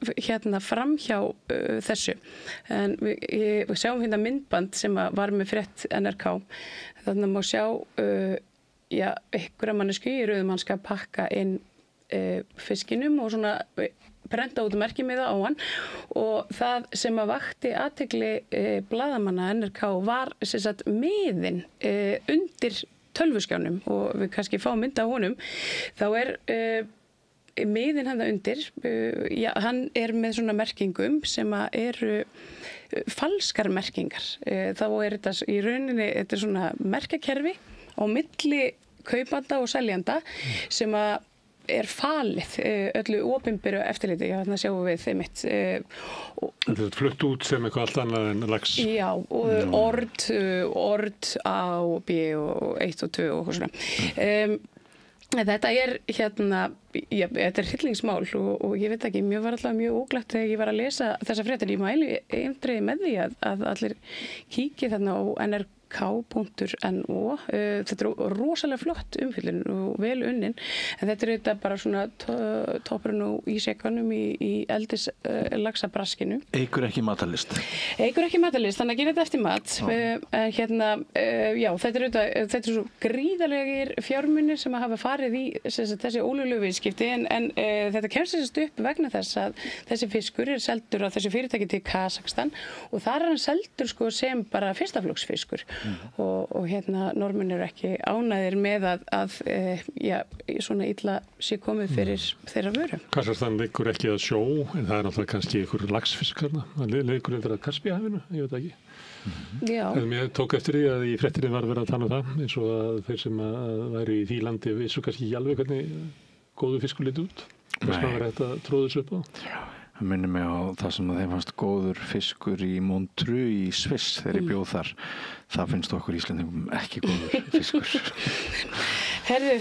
fram hjá þessu. En við sjáum myndband sem var með frétt NRK, þannig má sjá einhverja mannesku í rauðum hann skal pakka inn fiskinum og svona prenta út merkimiða á hann og það sem að vakti athygli blaðamanna NRK var miðinn undir tölvuskjánum og við kannski fáum mynd af honum, þá miðinn hann undir, hann með svona merkingum sem að eru falskar merkingar. Þá þetta í rauninni, þetta svona merkjakerfi á milli kaupanda og seljanda sem að falið öllu opinberu eftirliti, já þarna sjáum við þeim mitt. Þetta er flutt út sem eitthvað allt annað en lax. Já, og ord A og B og 1 og 2 og svona. Þetta þetta er hryllingsmál og ég veit ekki, mér var alltaf mjög óglætt þegar ég var að lesa þessa fréttir. Ég mæli eindregið með því að allir kíki þarna á nrk.no. Þetta er rosalega flott umfyllun og vel unnin, en þetta er auðvitað bara svona toppurinn og ísekanum í eldis laxabraskinu. Eykur ekki matarlist. Eykur ekki matarlist, þannig að gera þetta eftir mat. Já, þetta er svo gríðarlegir fjármunir sem að hafa farið í þessi ólöglegu viðskipti, en þetta kemst þessast upp vegna þess að þessi fiskur er seldur á þessu fyrirtæki til Kazakstan og þar er hann seldur sko sem bara fyrstaflokksfiskur. Og Norðmenn eru ekki ánægðir með að svona illa sé komið fyrir þeirra vöru. Kazakstan liggur ekki að sjó, en það er náttúrulega kannski einhver laxfisk þarna. Það liggur yfir að Kaspíahafinu, ég veit ekki. Já. En mér tók eftir því að í fréttinni var verið að tala um það, eins og að þeir sem væru í því landi vissu kannski ekki alveg hvernig góðu fiskur liti út. Þess vegna var þetta að tróða þessu upp á. Já. Það minnir mig á það sem að þeim fannst góður fiskur í Montreux í Sviss þegar ég bjóð þar. Það finnst okkur Íslendingum ekki góður fiskur. Herðu,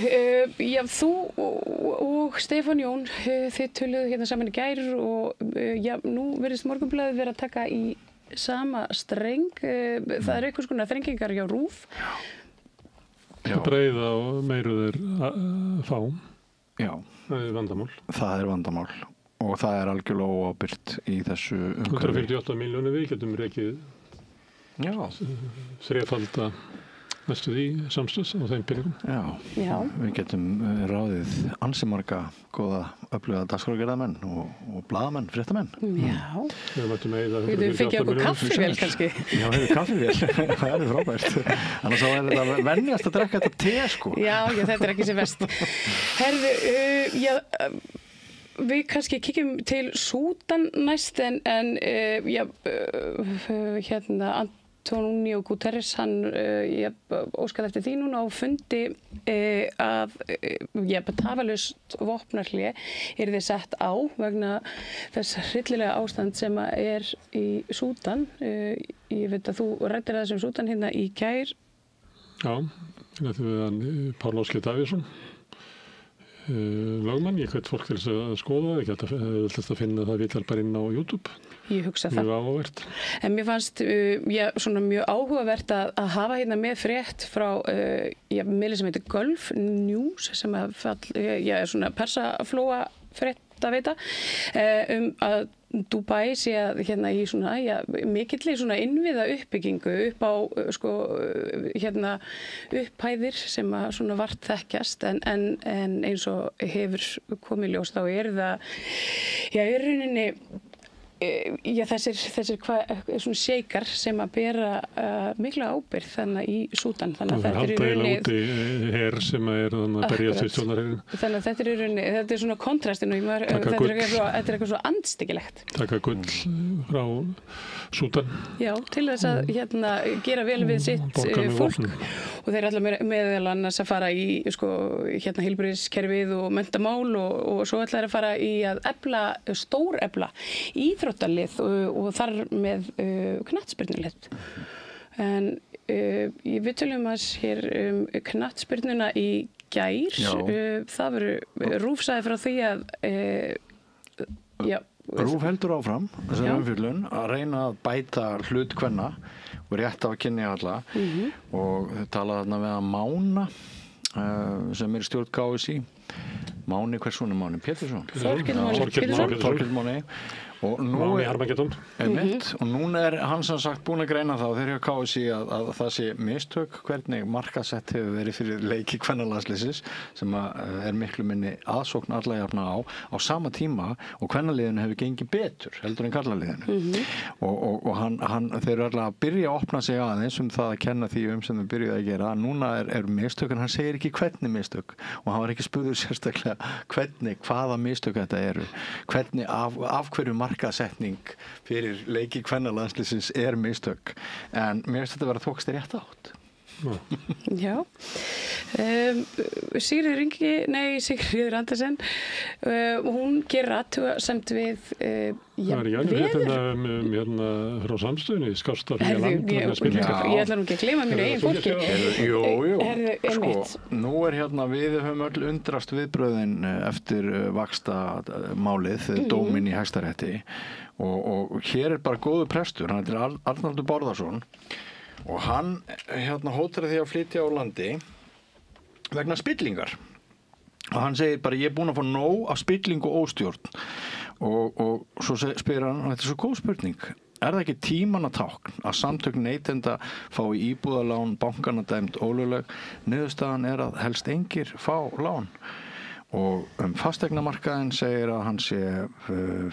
já, þú og Stefán Jón, þið töluðu hérna saman í gær og nú virðist Morgunblaðið vera að taka í sama streng. Það er einhvers konar þrengingar hjá RÚV. Það breiða og meiru þeir fá. Já. Það er vandamál. Það er vandamál. Og það er algjörlega óábyrgt í þessu umhverfi. 148 milljónir við getum rekið þrefalda næstu því samstöðs á þeim peningum. Já, við getum ráðið ansi marga góða öfluga dagskrárgerðarmenn og blaðamenn, fréttamenn. Já. Við mættum eiga 148 milljónir. Við fengið okkur kaffivél kannski. Já, við hefum kaffivél. Það er frábært. Annars þá er þetta venjast að drekka þetta te, sko. Já, þetta er ekki sem verst. Herðu, við kannski kíkjum til Súdan næst en Antonio Guterres hann óskaði eftir því núna á fundi að tafarlaust vopnahlé yrði sett á vegna þess hryllilega ástand sem er í Súdan. Ég veit að þú ræddir þessum Súdan hérna í gær. Já, þetta við hann Pál Óskar Davíðsson. Lögmann, ég hvet fólk til þess að skoða, ég held að finna það viðtal bara inn á YouTube. Ég hugsa það. Mjög áhugavert. En mér fannst svona mjög áhugavert að hafa hérna með frétt frá miðli sem heitir Gulf News sem er svona persaflóa frétt að veita að Dubai sé að hérna í svona mikilli svona innviða uppbyggingu upp á upphæðir sem að svona vart þekkjast en eins og hefur komið ljós þá er það í rauninni þessir svona sheikar sem að bera mikla ábyrgð þannig í Súdan. Þannig að þetta er í rauninni her sem er þannig að berja til stjórnarherinn. Þannig að þetta er í rauninni, þetta er svona kontrastinu, þetta er eitthvað svo andstyggilegt. Taka gull frá Súdan. Já, til þess að gera vel við sitt fólk og þeir er alltaf meðal annars að fara í heilbrigðiskerfið og menntamál og svo ætla þeir að fara í að stórefla íþróttalið og þar með knattspyrnulið. En við tölum að hér knattspyrnuna í gær. Það verður RÚV sagði frá því að RÚV heldur áfram þessari umfjöllun að reyna að bæta hlut kvenna og rétt af að kynja alla og tala þarna við að Mána sem er stjórn KSÍ. Máni, hvers son er Máni? Pétursson? Þorkell Máni. Og nú og núna er hann sem sagt búin að greina það og þeir hjá KSÍ að það sé mistök hvernig markasett hefur verið fyrir leiki kvennalandsliðsins sem er miklu minni aðsókn alla jafna á sama tíma og kvennaliðinu hefur gengið betur heldur en karlaliðinu og þeir eru alltaf að byrja að opna sig aðeins það að kenna því sem þau byrjuðu að gera. Núna er mistök en hann segir ekki hvernig mistök og hann var ekki spurður sérstaklega hvaða mistök þetta eru, hvernig af hverju markasetning fyrir leiki kvennalandsliðsins er mistök en mér finnst þetta að vera þokast rétt átt. Já, Sigríður Andersen, hún gerir athugasemd við það er hérna frá samstöðunni, skásta fyrir land ég ætla nú ekki að gleyma mínu eigin fólki. Jú, nú hérna við höfum öll undrast viðbröðin eftir vaxtamálið, dóminn í Hæstarétti og hér bara góður prestur, hann heitir Arnaldur Bárðarson og hann hótar því að flytja á landi vegna spillingar og hann segir bara ég búinn að fá nóg af spilling og óstjórn og svo spyr hann, þetta svo góð spurning, það ekki tímanna tákn að samtök neytenda fái íbúðalán, bankana dæmd ólögleg, niðurstaðan að helst engir fá lán og fasteignamarkaðinn segir að hann sé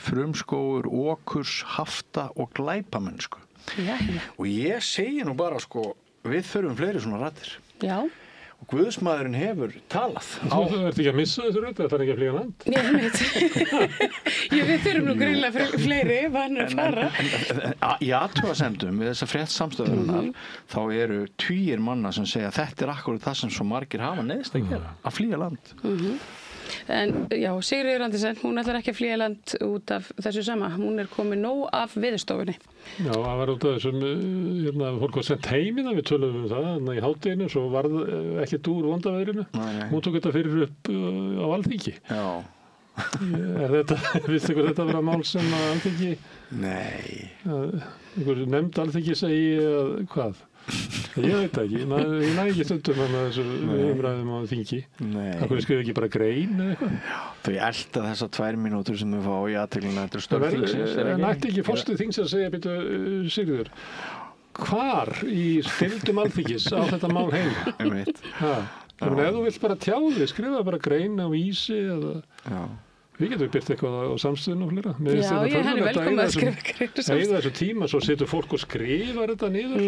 frumskógur, okurs, hafta og glæpamennsku og ég segi nú bara við þurfum fleiri svona raddir. Já. Og Guðsmaðurinn hefur talað. Þú ert ekki að missa þessu rödd, það er ekki að flýja land. Ég veit. Við þurfum nú greinilega fleiri, vann að fara. Í athugasemdum við þessa fréttasamstöðurinnar, þá eru tugir manna sem segja að þetta akkúrat það sem svo margir hafa neyðst að gera, að flýja land. En já, Sigríður Andersen, hún ætlar ekki að flýja land út af þessu sama. Hún komin nóg af veðurstofunni. Já, það var út af þessum, fólk var sendt heimina, við töluðum það, í hádeginu, svo varð ekkert úr vondaveðrinu. Hún tók þetta fyrir upp á Alþingi. Já. Vistu ykkur þetta vera mál sem að Alþingi? Nei. Ykkur nefnd Alþingi segi að hvað? Ég veit ekki, ég næ ekki stundum hann að þessu umræðum á þingi. Akkur skrifa ekki bara grein eða eitthvað? Þau elta þessar 2 mínútur sem þau fá í athyglinna eftir störf þingsins. Nætti ekki forseti þings að segja, byrju Sigríður, hvar í stildum Alþingis á þetta mál heima? Ef þú vilt bara tjá þig, skrifa bara grein á Vísi eða... Við getum byrt eitthvað á samstöðinu og flera. Já, hann velkomin að skrifa grein á samstöðinu. Eða þessu tíma, svo setur fólk og skrifar þetta niður.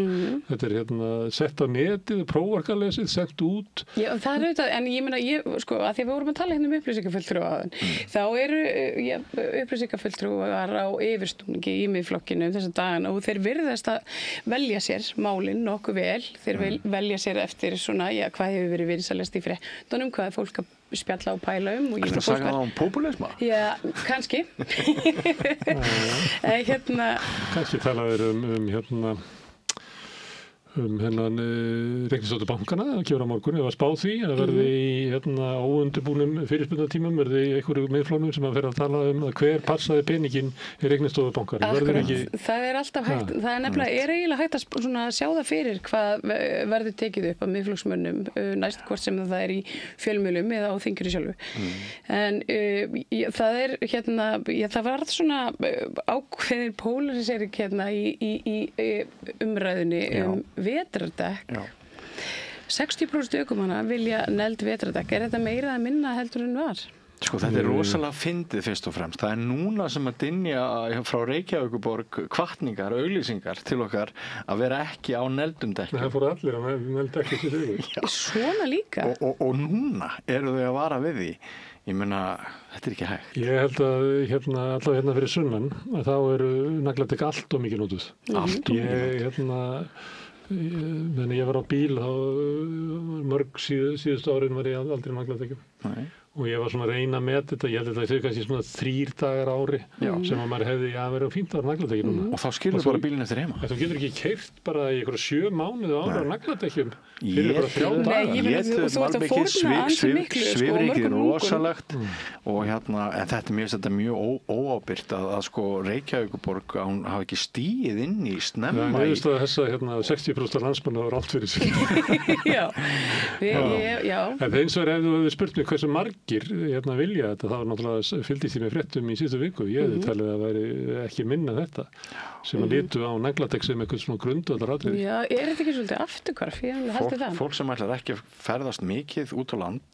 Þetta sett á netið, prófarkalesið, sett út. Já, það auðvitað, en ég meina, að því að við vorum að tala um upplýsingafulltrúa áðan, þá eru upplýsingafulltrúar á yfirstúningi í miðflokkinu þessa dagana og þeir virðast að velja sér málin nokkuð vel. Þeir velja sér eftir svona, hvað hefur verið vinsælast í fréttunum, hvað er fólk að spjalla og pæla og ég fólk að populisma? Já, kannski. Kannski talaður hennan reikningsstóttu bankana að kemur á morgun eða spá því að verði í óundirbúnum fyrirspunnatímum verði í einhverju miðflónum sem að vera að tala að hver passaði peningin í reikningsstóttu bankar. Það er alltaf hægt, það er nefnilega eiginlega hægt að sjá það fyrir hvað verður tekið upp af miðflóksmönnum næst hvort sem það er í fjölmiðlum eða á þinginu sjálfu. En það er það varð svona ákveðin polarisering í umræðunni vetrardekk. 60% ökumanna vilja negld vetrardekk. Er þetta meira að minna heldur en var? Þetta er rosalega fyndið fyrst og fremst. Það er núna sem að dynja frá Reykjavíkurborg hvatningar, auglýsingar til okkar að vera ekki á negldum dekkjum. Það fóru allir að negld dekki sér yfir. Svona líka? Og núna eru þau að vara við því. Ég meina, þetta er ekki hægt. Ég held að allavega fyrir sunnan að þá eru nagladekk allt og mikið notuð. Allt og mikið. Ég var á bíl þá mörg síðustu árin var ég aldrei nagladekkjum. Og ég var svona að reyna með þetta, ég held að þetta er kannski svona 3 dagar á ári sem að maður hefði verið fínt að vera nagladekki núna. Og þá skilur bara bílinn eftir heima. Þú getur ekki keyrt bara í einhverja 7 mánuði ára á nagladekkjum fyrir bara 3 daga. Þú ert að fórna ansi miklu. Svifrykið er rosalegt og en þetta er mjög óábyrgt að Reykjavíkurborg hafi ekki stigið inn í snemma. Það er auðvitað þessa 60% landsmanna á rátt fyrir sig. En eins og ef þú hefði spurt mig hversu margir vilja þetta, það var náttúrulega fylgdist því með fréttum í síðustu viku. Ég hefði talið að væri ekki minna þetta sem að litu á nagladekk sem eitthvað svona grundvallaratriði. Já, er þetta ekki svolítið afturhvarf? Ég haldi það. Fólk sem ætlar ekki að ferðast mikið út á land,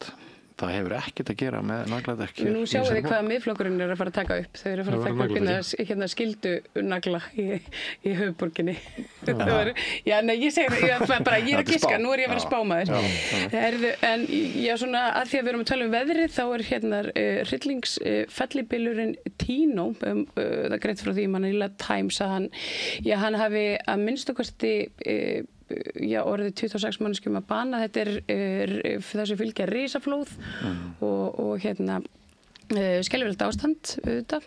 það hefur ekkert að gera með nagladekk. Nú sjáum við hvað miðflokkurinn er að fara að taka upp. Þau eru að fara að taka upp skildu nagla í höfuðborginni. Ég er að giska, nú er ég að vera spámaður. En svona að því að við erum að tala um veðrið, þá er hryllingsfellibylurinn Tino, það greint frá því í Manila Times að hann hafi að minnsta kosti orðið 26 manneskjum að bana. Þetta þessu fylgja risaflóð og skelfilegt ástand auðvitað.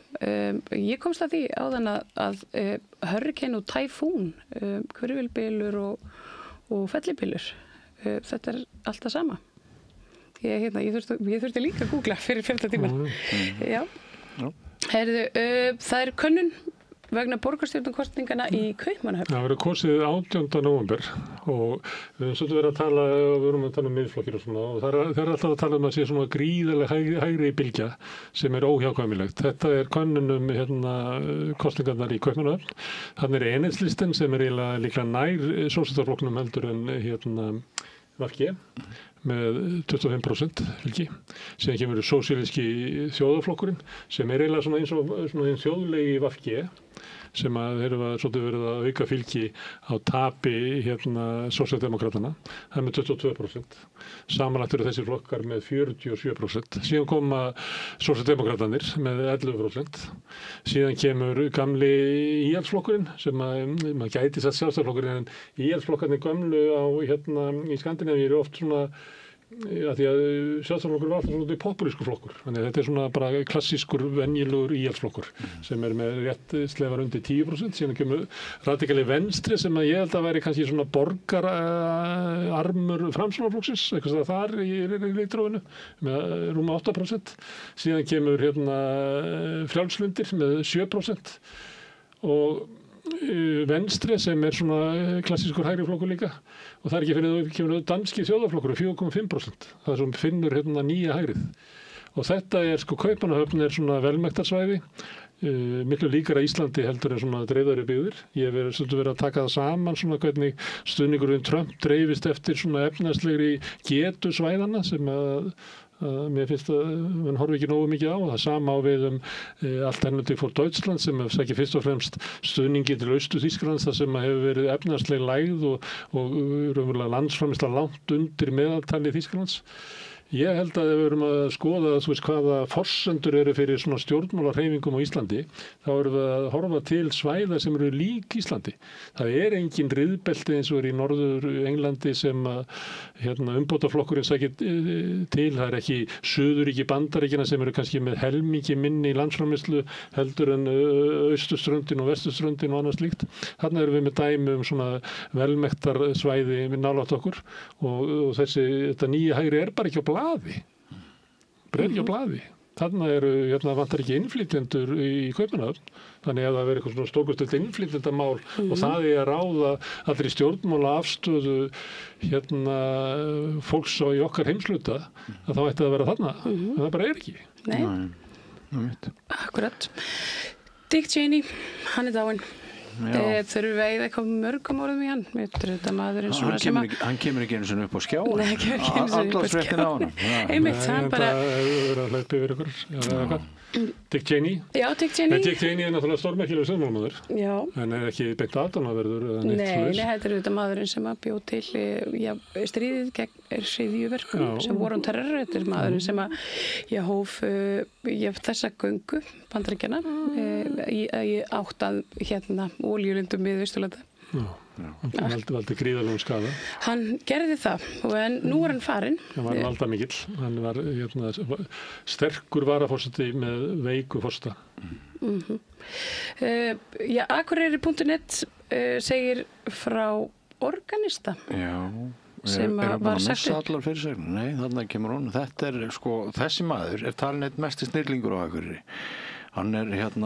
Ég komst að því áðan að hurricane og typhoon, hvirfilbylur og fellibylur, þetta alltaf sama. Ég þurfti líka að googla fyrir 15 tíma. Já. Það könnun vegna borgarstjórnarkosningana í Kaupmannahöfn. Það verður kosið 18. nóvember og við höfum svolítið verið að tala um miðflokkir og svona og það er alltaf að tala um að sé svona gríðarlega hægri bylgja sem óhjákvæmilegt. Þetta könnun kosningarnar í Kaupmannahöfn. Þannig enheitslistinn sem eiginlega líklega nær sósíalistaflokknum heldur en VG með 25% fylgi. Síðan kemur sósíalíski þjóðarflokkurinn sem eiginlega svona eins og þjóðlegi VG sem eru svolítið verið að auka fylgi á tapi sósíaldemókratana. Það er með 22%. Samanlagt eru þessir flokkar með 47%. Síðan koma sósíaldemókratarnir með 11%. Síðan kemur gamli íhaldsflokkurinn sem maður gæti satt sjálfstæðisflokkurinn en íhaldsflokkarnir gömlu í Skandinavíu eru oft svona að því að sjálfstæðisflokkur var alltaf svona populískur flokkur. Þannig að þetta svona bara klassískur venjulegur íhaldsflokkur sem með rétt slefar undir 10%. Síðan kemur radikali venstri sem ég held að væri kannski svona borgararmur Framsóknarflokksins, eitthvað þar í leitrófinu með rúma 8%. Síðan kemur frjálslyndir með 7% og venstri sem svona klassískur hægri flokkur líka og það er ekki fyrir að kemur danski þjóðarflokkur 4,5%. Það sem finnur nýja hægrið og þetta Kaupmannahöfn svona velmektarsvæði miklu líkara Íslandi heldur en svona dreifðari byggðir. Ég hef verið að taka það saman svona hvernig stuðningur við Trump dreifist eftir svona efnahagslegri getu svæðanna sem mér finnst að mann horfi ekki nógu mikið á. Það sama á við Alternative for Deutschland sem sækir fyrst og fremst stuðningi til Austur-Þýskalands þar sem hefur verið efnahagsleg lægð og raunverulega landsframleiðsla langt undir meðaltali Þýskalands. Ég held að ef við erum að skoða hvaða forsendur eru fyrir svona stjórnmálahreyfingum á Íslandi, þá erum við að horfa til svæða sem eru lík Íslandi. Það engin riðbelti eins og í Norður Englandi sem umbótaflokkurinn sækir til. Það ekki Suðurríki Bandaríkjanna sem eru kannski með helmingi minni í landsframleiðslu heldur en austurströndin og vesturströndin og annað slíkt. Þarna erum við með dæmi svona velmektar svæði nálægt okkur og þetta nýja hægri bara ekki á blaði. Ekki á blaði. Þarna vantar ekki innflytjendur í Kaupmannahöfn. Þannig að það verður eitthvað svona stórkostlegt innflytjendamál og það að ráða allri stjórnmála afstöðu fólks í okkar heimsluta að þá ætti að vera þarna. En það bara ekki. Nei. Akkurat. Dick Cheney, hann dáinn. Þurfum við að eitthvað mörgum orðum í hann. Hann kemur ekki einu sinni upp á skjá. Nei, hann kemur ekki einu sinni upp á skjá. Einmitt, hann bara það er að hlaupa yfir ykkur. Dick Cheney. Já, Dick Cheney. Dick Cheney náttúrulega stórmerkilegur stjórnmálamaður. Já. En ekki beint aðdáunarverður eða neitt svoleiðis. Nei, þetta þetta maðurinn sem að bjó til stríðið gegn hryðjuverkum sem War on Terror. Þetta maðurinn sem að hóf þessa göngu Bandaríkjanna í átt að olíulindum við Austurlanda. Hann valdi gríðarlegum skaða. Hann gerði það en nú hann farinn. Hann var valdamikill. Hann var sterkur varaforseti með veiku forseta. Akureyri.net segir frá organista. Já. Sem var sagt allar fyrirsögn. Nei, þarna kemur hún. Þetta þessi maður talin eitt mesti snillingur á Akureyri. Hann hann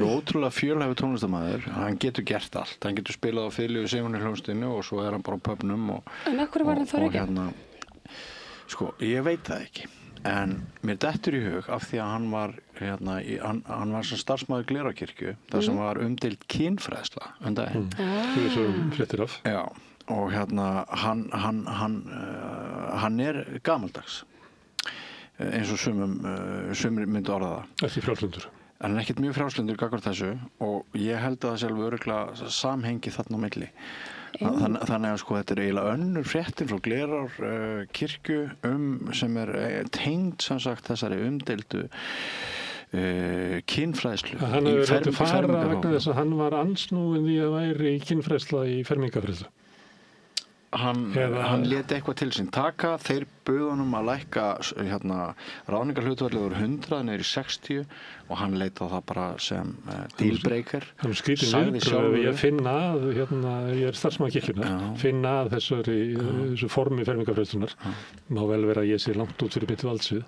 ótrúlega fjölhæfur tónlistarmaður. Hann getur gert allt. Hann getur spilað á fiðlu í sinfóníuhljómsveitinni og svo hann bara á pubnum En af hverju var hann þar ekki? Ég veit það ekki. En mér dettur í hug af því að hann var hann var sem starfsmaður Glerákirkju þar sem var umdeild kynfræðsla daginn. Fréttir af. Já, og hann gamaldags. Eins og sumir myndu orða það. Ekki frjálslyndur. En ekkert mjög frjálslyndur gagnvart þessu og ég held að það sé alveg örugglega samhengi þarna á milli. Þannig að þetta eiginlega önnur fréttin frá Glerárkirkju sem tengd sem sagt þessari umdeildu kynfræðslu Hann hefur fara vegna þess að hann var ansnúinn því að væri kynfræðsla í fermingarfræðslu. Hann leti eitthvað til sín taka, þeir buðunum að lækka ráðningarhlutfallið úr 100 niður í 60 og hann leit á það bara sem dealbreaker. Hann skrýtin viðbröð ég finna að, ég starfsmaður kirkjunnar, finna að þessu formi fermingarfræðslunar. Má vel vera að ég sé langt út fyrir mitt valdsvið,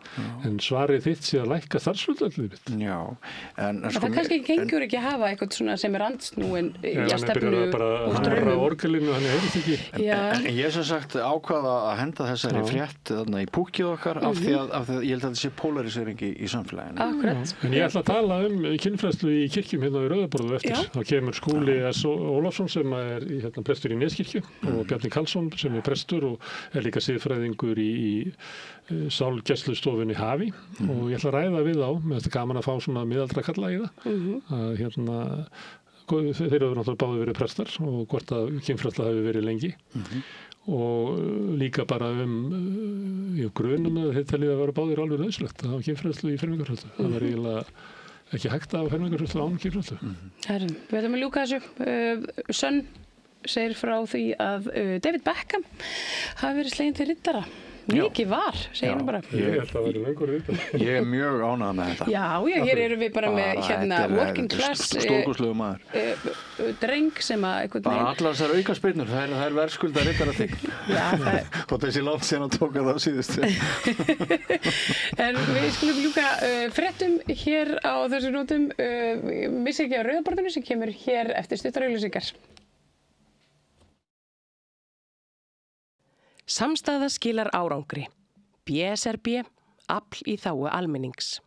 en svarið þitt sé að lækka starfshlutfallið mitt. Já. En það kannski gengur ekki að hafa eitthvað svona sem ansnúinn stefnu og strömmum. Orgelinu, hann heyrist ekki. En ég sem sagt ákvaða að henda þessari frétt þarna í púkið okkar af því að ég held að þetta sé polarisering í samfélaginu. Akkurat. En ég ætla að tala kynfræðslu í kirkjum hérna í Rauðaborðu eftir. Þá kemur Skúli S. Ólafsson sem er prestur í Neskirkju og Bjarni Karlsson sem er prestur og er líka siðfræðingur í sálgæslustofunni Hafi og ég ætla að ræða við á, með þetta gaman að fá svona miðaldra kalla í það. Þeir eru náttúrulega báðir verið prestar og hvort að kynfræðsla hafi verið lengi. Og líka bara grunum að þeir talið að vera báðir alveg nauðsynlegt að hafa kynfræðslu í fermingarfræðslu. Það var eiginlega ekki hægt að hafa fermingarfræðslu án kynfræðslu. Við ætlum að ljúka þessu. Sönn segir frá því að David Beckham hafi verið sleginn til riddara. Mikið var, segir hann bara. Ég held að vera lengur riddari. Ég er mjög ánægð með þetta. Já, hér erum við bara með working class stórkostlegu maður. Dreng sem að einhvern veginn. Allar þessar aukaspyrnur, það er verðskulda riddaratign. Og þessi langt síðan að tóka það síðust. En við skulum ljúka fréttum hér á þessu nótum. Missi ekki á Rauðaborðinu sem kemur hér eftir stuttar auglýsingar. Samstaða skilar árangri. BSRB, afl í þágu almennings.